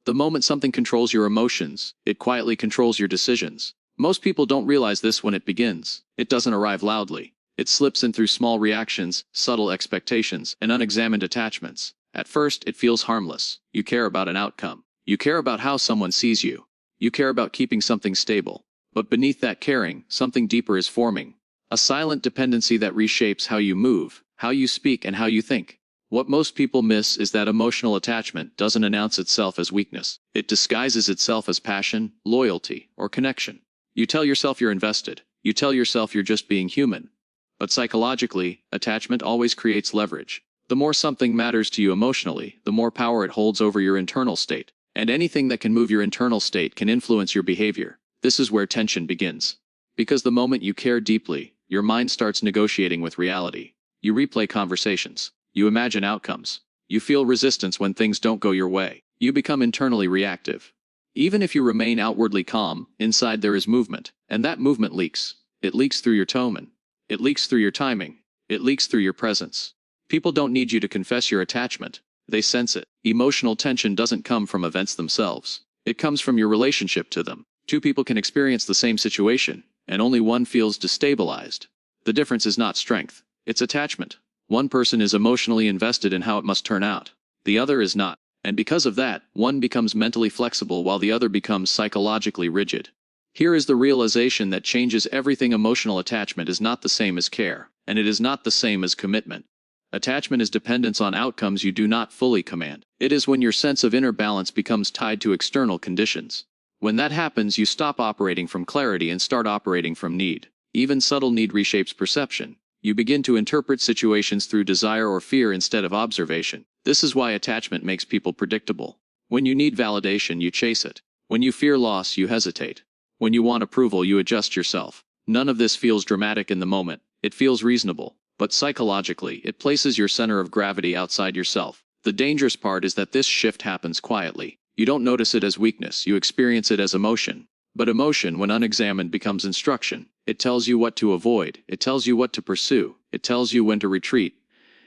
The moment something controls your emotions, it quietly controls your decisions. Most people don't realize this when it begins. It doesn't arrive loudly. It slips in through small reactions, subtle expectations, and unexamined attachments. At first, it feels harmless. You care about an outcome. You care about how someone sees you. You care about keeping something stable. But beneath that caring, something deeper is forming. A silent dependency that reshapes how you move, how you speak, and how you think. What most people miss is that emotional attachment doesn't announce itself as weakness. It disguises itself as passion, loyalty, or connection. You tell yourself you're invested. You tell yourself you're just being human. But psychologically, attachment always creates leverage. The more something matters to you emotionally, the more power it holds over your internal state. And anything that can move your internal state can influence your behavior. This is where tension begins. Because the moment you care deeply, your mind starts negotiating with reality. You replay conversations. You imagine outcomes. You feel resistance when things don't go your way. You become internally reactive. Even if you remain outwardly calm, inside there is movement, and that movement leaks. It leaks through your tone. It leaks through your timing. It leaks through your presence. People don't need you to confess your attachment. They sense it. Emotional tension doesn't come from events themselves. It comes from your relationship to them. Two people can experience the same situation, and only one feels destabilized. The difference is not strength. It's attachment. One person is emotionally invested in how it must turn out. The other is not. And because of that, one becomes mentally flexible while the other becomes psychologically rigid. Here is the realization that changes everything. Emotional attachment is not the same as care, and it is not the same as commitment. Attachment is dependence on outcomes you do not fully command. It is when your sense of inner balance becomes tied to external conditions. When that happens, you stop operating from clarity and start operating from need. Even subtle need reshapes perception. You begin to interpret situations through desire or fear instead of observation. This is why attachment makes people predictable. When you need validation, you chase it. When you fear loss, you hesitate. When you want approval, you adjust yourself. None of this feels dramatic in the moment. It feels reasonable. But psychologically, it places your center of gravity outside yourself. The dangerous part is that this shift happens quietly. You don't notice it as weakness, you experience it as emotion. But emotion, when unexamined, becomes instruction. It tells you what to avoid. It tells you what to pursue. It tells you when to retreat.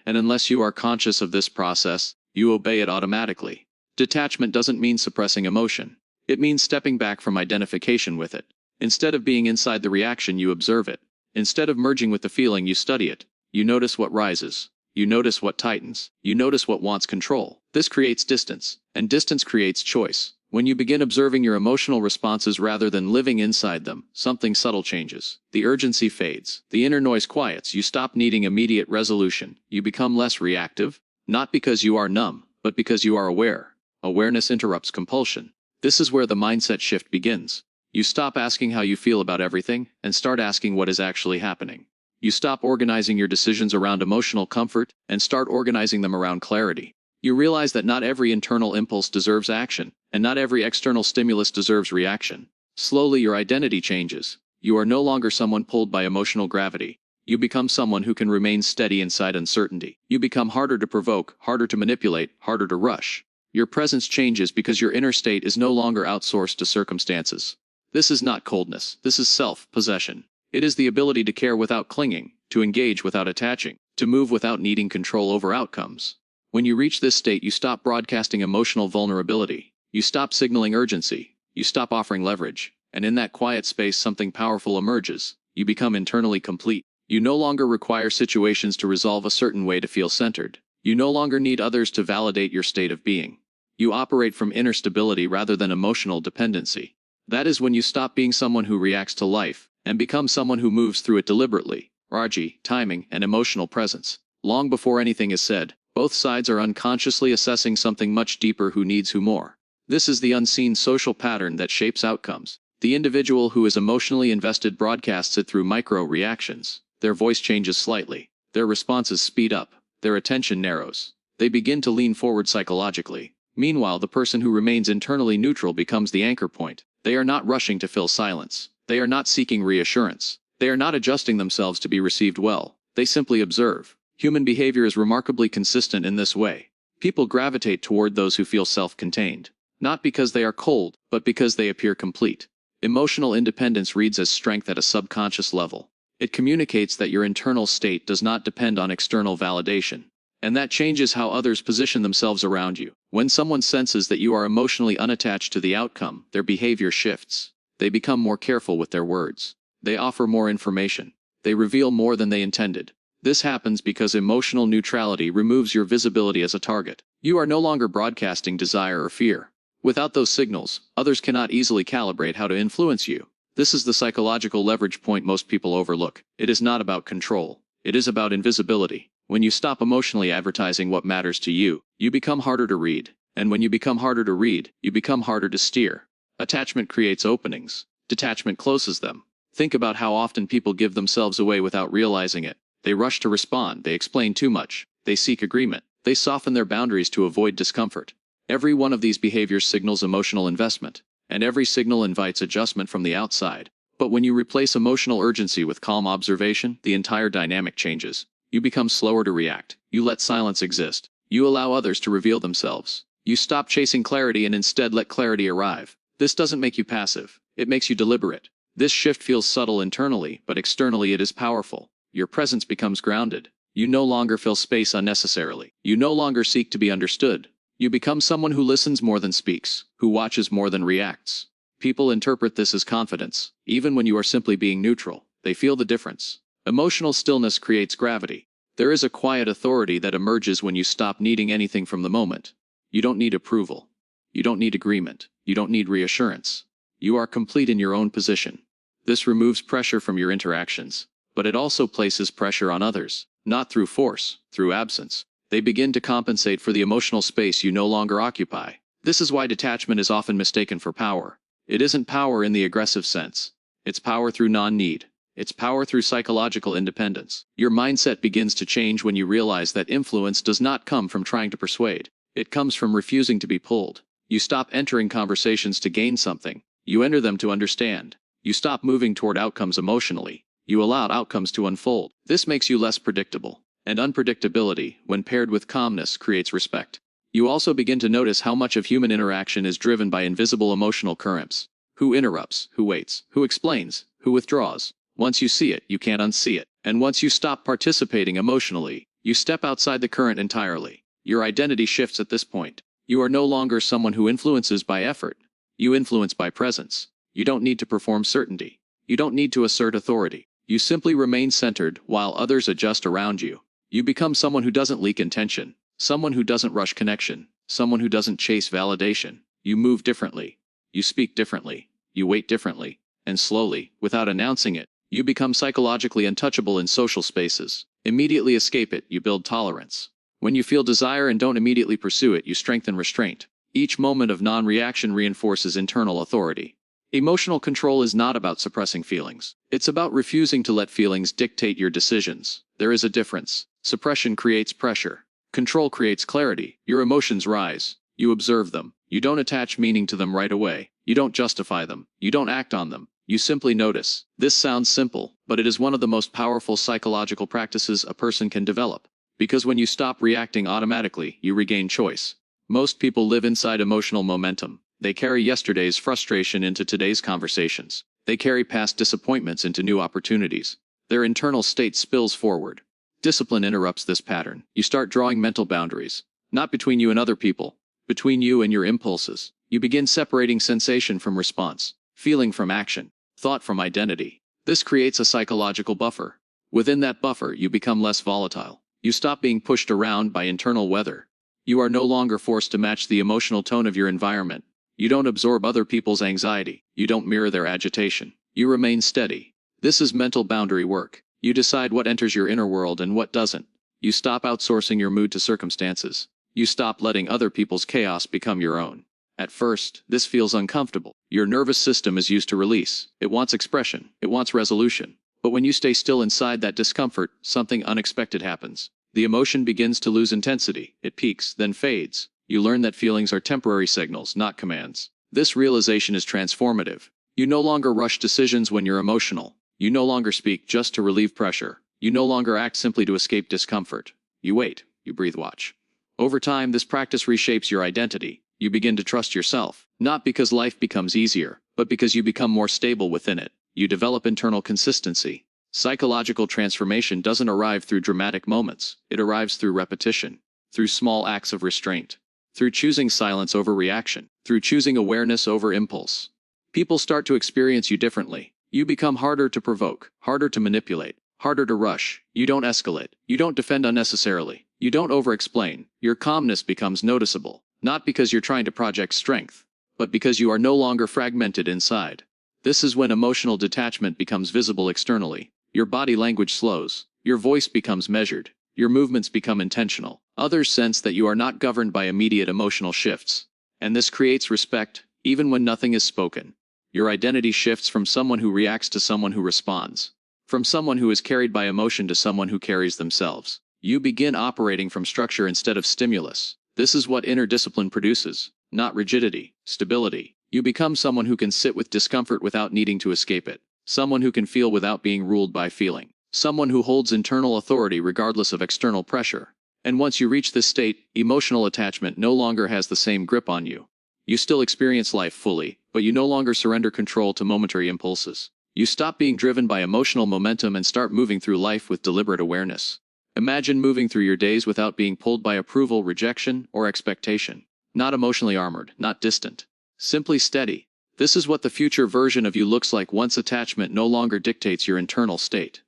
And unless you are conscious of this process, you obey it automatically. Detachment doesn't mean suppressing emotion. It means stepping back from identification with it. Instead of being inside the reaction, you observe it. Instead of merging with the feeling, you study it. You notice what rises. You notice what tightens. You notice what wants control. This creates distance. And distance creates choice. When you begin observing your emotional responses rather than living inside them, something subtle changes. The urgency fades. The inner noise quiets. You stop needing immediate resolution. You become less reactive. Not because you are numb, but because you are aware. Awareness interrupts compulsion. This is where the mindset shift begins. You stop asking how you feel about everything, and start asking what is actually happening. You stop organizing your decisions around emotional comfort, and start organizing them around clarity. You realize that not every internal impulse deserves action, and not every external stimulus deserves reaction. Slowly your identity changes. You are no longer someone pulled by emotional gravity. You become someone who can remain steady inside uncertainty. You become harder to provoke, harder to manipulate, harder to rush. Your presence changes because your inner state is no longer outsourced to circumstances. This is not coldness. This is self-possession. It is the ability to care without clinging, to engage without attaching, to move without needing control over outcomes. When you reach this state, you stop broadcasting emotional vulnerability. You stop signaling urgency. You stop offering leverage. And in that quiet space, something powerful emerges. You become internally complete. You no longer require situations to resolve a certain way to feel centered. You no longer need others to validate your state of being. You operate from inner stability rather than emotional dependency. That is when you stop being someone who reacts to life, and become someone who moves through it deliberately. Raji, timing, and emotional presence. Long before anything is said, both sides are unconsciously assessing something much deeper: who needs who more. This is the unseen social pattern that shapes outcomes. The individual who is emotionally invested broadcasts it through micro-reactions. Their voice changes slightly. Their responses speed up. Their attention narrows. They begin to lean forward psychologically. Meanwhile, the person who remains internally neutral becomes the anchor point. They are not rushing to fill silence. They are not seeking reassurance. They are not adjusting themselves to be received well. They simply observe. Human behavior is remarkably consistent in this way. People gravitate toward those who feel self-contained. Not because they are cold, but because they appear complete. Emotional independence reads as strength at a subconscious level. It communicates that your internal state does not depend on external validation. And that changes how others position themselves around you. When someone senses that you are emotionally unattached to the outcome, their behavior shifts. They become more careful with their words. They offer more information. They reveal more than they intended. This happens because emotional neutrality removes your visibility as a target. You are no longer broadcasting desire or fear. Without those signals, others cannot easily calibrate how to influence you. This is the psychological leverage point most people overlook. It is not about control. It is about invisibility. When you stop emotionally advertising what matters to you, you become harder to read. And when you become harder to read, you become harder to steer. Attachment creates openings. Detachment closes them. Think about how often people give themselves away without realizing it. They rush to respond, they explain too much, they seek agreement, they soften their boundaries to avoid discomfort. Every one of these behaviors signals emotional investment, and every signal invites adjustment from the outside. But when you replace emotional urgency with calm observation, the entire dynamic changes. You become slower to react. You let silence exist. You allow others to reveal themselves. You stop chasing clarity and instead let clarity arrive. This doesn't make you passive. It makes you deliberate. This shift feels subtle internally, but externally it is powerful. Your presence becomes grounded. You no longer fill space unnecessarily. You no longer seek to be understood. You become someone who listens more than speaks, who watches more than reacts. People interpret this as confidence. Even when you are simply being neutral, they feel the difference. Emotional stillness creates gravity. There is a quiet authority that emerges when you stop needing anything from the moment. You don't need approval. You don't need agreement. You don't need reassurance. You are complete in your own position. This removes pressure from your interactions, but it also places pressure on others, not through force, through absence. They begin to compensate for the emotional space you no longer occupy. This is why detachment is often mistaken for power. It isn't power in the aggressive sense. It's power through non-need. It's power through psychological independence. Your mindset begins to change when you realize that influence does not come from trying to persuade. It comes from refusing to be pulled. You stop entering conversations to gain something. You enter them to understand. You stop moving toward outcomes emotionally. You allow outcomes to unfold. This makes you less predictable. And unpredictability, when paired with calmness, creates respect. You also begin to notice how much of human interaction is driven by invisible emotional currents. Who interrupts, who waits, who explains, who withdraws. Once you see it, you can't unsee it. And once you stop participating emotionally, you step outside the current entirely. Your identity shifts at this point. You are no longer someone who influences by effort. You influence by presence. You don't need to perform certainty. You don't need to assert authority. You simply remain centered while others adjust around you. You become someone who doesn't leak intention, someone who doesn't rush connection, someone who doesn't chase validation. You move differently. You speak differently. You wait differently. And slowly, without announcing it, you become psychologically untouchable in social spaces. Immediately escape it, you build tolerance. When you feel desire and don't immediately pursue it, you strengthen restraint. Each moment of non-reaction reinforces internal authority. Emotional control is not about suppressing feelings. It's about refusing to let feelings dictate your decisions. There is a difference. Suppression creates pressure. Control creates clarity. Your emotions rise. You observe them. You don't attach meaning to them right away. You don't justify them. You don't act on them. You simply notice. This sounds simple, but it is one of the most powerful psychological practices a person can develop. Because when you stop reacting automatically, you regain choice. Most people live inside emotional momentum. They carry yesterday's frustration into today's conversations. They carry past disappointments into new opportunities. Their internal state spills forward. Discipline interrupts this pattern. You start drawing mental boundaries. Not between you and other people. Between you and your impulses. You begin separating sensation from response. Feeling from action. Thought from identity. This creates a psychological buffer. Within that buffer, you become less volatile. You stop being pushed around by internal weather. You are no longer forced to match the emotional tone of your environment. You don't absorb other people's anxiety. You don't mirror their agitation. You remain steady. This is mental boundary work. You decide what enters your inner world and what doesn't. You stop outsourcing your mood to circumstances. You stop letting other people's chaos become your own. At first, this feels uncomfortable. Your nervous system is used to release. It wants expression. It wants resolution. But when you stay still inside that discomfort, something unexpected happens. The emotion begins to lose intensity. It peaks, then fades. You learn that feelings are temporary signals, not commands. This realization is transformative. You no longer rush decisions when you're emotional. You no longer speak just to relieve pressure. You no longer act simply to escape discomfort. You wait. You breathe watch. Over time, this practice reshapes your identity. You begin to trust yourself, not because life becomes easier, but because you become more stable within it. You develop internal consistency. Psychological transformation doesn't arrive through dramatic moments, it arrives through repetition, through small acts of restraint, through choosing silence over reaction, through choosing awareness over impulse. People start to experience you differently. You become harder to provoke, harder to manipulate, harder to rush. You don't escalate. You don't defend unnecessarily. You don't over-explain. Your calmness becomes noticeable, not because you're trying to project strength, but because you are no longer fragmented inside. This is when emotional detachment becomes visible externally. Your body language slows. Your voice becomes measured. Your movements become intentional. Others sense that you are not governed by immediate emotional shifts. And this creates respect, even when nothing is spoken. Your identity shifts from someone who reacts to someone who responds. From someone who is carried by emotion to someone who carries themselves. You begin operating from structure instead of stimulus. This is what inner discipline produces, not rigidity, stability. You become someone who can sit with discomfort without needing to escape it. Someone who can feel without being ruled by feeling. Someone who holds internal authority regardless of external pressure. And once you reach this state, emotional attachment no longer has the same grip on you. You still experience life fully, but you no longer surrender control to momentary impulses. You stop being driven by emotional momentum and start moving through life with deliberate awareness. Imagine moving through your days without being pulled by approval, rejection, or expectation. Not emotionally armored, not distant. Simply steady. This is what the future version of you looks like once attachment no longer dictates your internal state.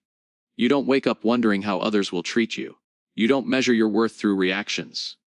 You don't wake up wondering how others will treat you. You don't measure your worth through reactions.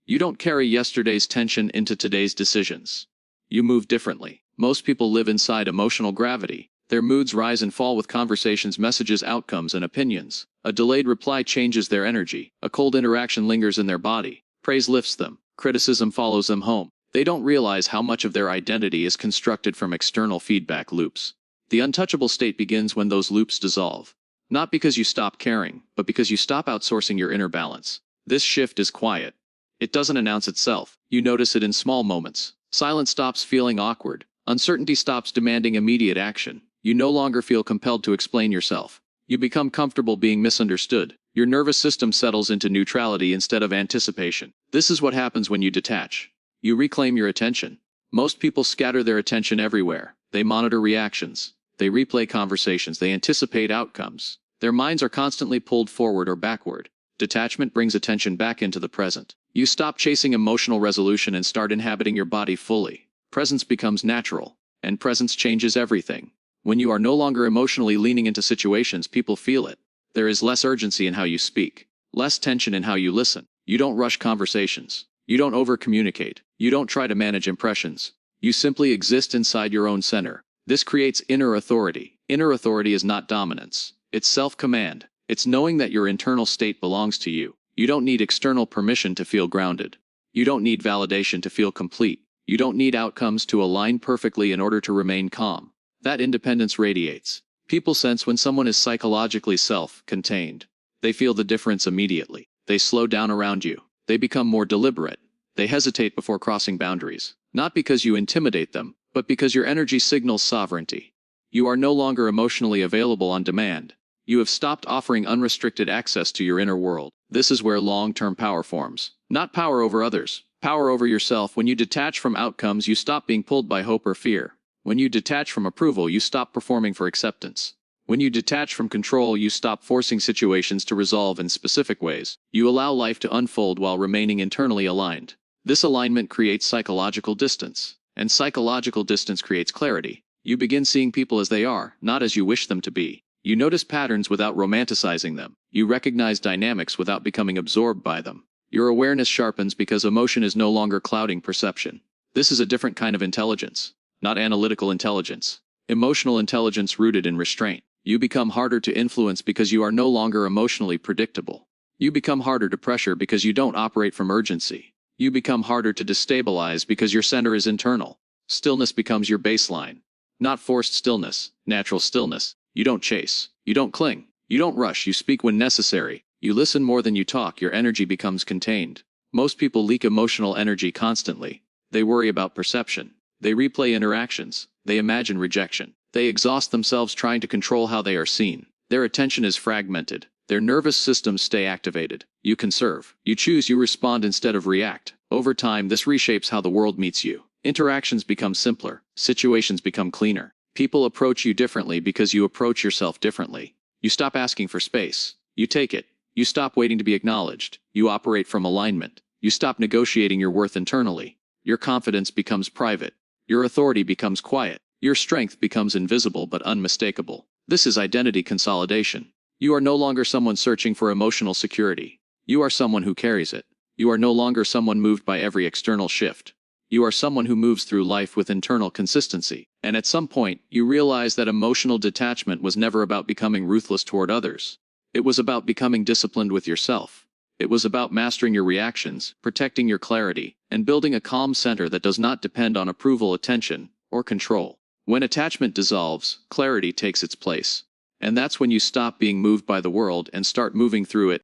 You don't carry yesterday's tension into today's decisions. You move differently. Most people live inside emotional gravity. Their moods rise and fall with conversations, messages, outcomes, and opinions. A delayed reply changes their energy. A cold interaction lingers in their body. Praise lifts them. Criticism follows them home. They don't realize how much of their identity is constructed from external feedback loops. The untouchable state begins when those loops dissolve. Not because you stop caring, but because you stop outsourcing your inner balance. This shift is quiet. It doesn't announce itself. You notice it in small moments. Silence stops feeling awkward. Uncertainty stops demanding immediate action. You no longer feel compelled to explain yourself. You become comfortable being misunderstood. Your nervous system settles into neutrality instead of anticipation. This is what happens when you detach. You reclaim your attention. Most people scatter their attention everywhere. They monitor reactions. They replay conversations. They anticipate outcomes. Their minds are constantly pulled forward or backward. Detachment brings attention back into the present. You stop chasing emotional resolution and start inhabiting your body fully. Presence becomes natural. And presence changes everything. When you are no longer emotionally leaning into situations, people feel it. There is less urgency in how you speak. Less tension in how you listen. You don't rush conversations. You don't over-communicate. You don't try to manage impressions. You simply exist inside your own center. This creates inner authority. Inner authority is not dominance. It's self-command. It's knowing that your internal state belongs to you. You don't need external permission to feel grounded. You don't need validation to feel complete. You don't need outcomes to align perfectly in order to remain calm. That independence radiates. People sense when someone is psychologically self-contained. They feel the difference immediately. They slow down around you. They become more deliberate. They hesitate before crossing boundaries. Not because you intimidate them, but because your energy signals sovereignty. You are no longer emotionally available on demand. You have stopped offering unrestricted access to your inner world. This is where long-term power forms. Not power over others, power over yourself. When you detach from outcomes, you stop being pulled by hope or fear. When you detach from approval, you stop performing for acceptance. When you detach from control, you stop forcing situations to resolve in specific ways. You allow life to unfold while remaining internally aligned. This alignment creates psychological distance. And psychological distance creates clarity. You begin seeing people as they are, not as you wish them to be. You notice patterns without romanticizing them. You recognize dynamics without becoming absorbed by them. Your awareness sharpens because emotion is no longer clouding perception. This is a different kind of intelligence. Not analytical intelligence. Emotional intelligence rooted in restraint. You become harder to influence because you are no longer emotionally predictable. You become harder to pressure because you don't operate from urgency. You become harder to destabilize because your center is internal. Stillness becomes your baseline. Not forced stillness, natural stillness. You don't chase. You don't cling. You don't rush. You speak when necessary. You listen more than you talk. Your energy becomes contained. Most people leak emotional energy constantly. They worry about perception. They replay interactions. They imagine rejection. They exhaust themselves trying to control how they are seen. Their attention is fragmented. Their nervous systems stay activated. You conserve. You choose. You respond instead of react. Over time, this reshapes how the world meets you. Interactions become simpler. Situations become cleaner. People approach you differently because you approach yourself differently. You stop asking for space. You take it. You stop waiting to be acknowledged. You operate from alignment. You stop negotiating your worth internally. Your confidence becomes private. Your authority becomes quiet. Your strength becomes invisible but unmistakable. This is identity consolidation. You are no longer someone searching for emotional security. You are someone who carries it. You are no longer someone moved by every external shift. You are someone who moves through life with internal consistency. And at some point, you realize that emotional detachment was never about becoming ruthless toward others. It was about becoming disciplined with yourself. It was about mastering your reactions, protecting your clarity, and building a calm center that does not depend on approval, attention, or control. When attachment dissolves, clarity takes its place. And that's when you stop being moved by the world and start moving through it,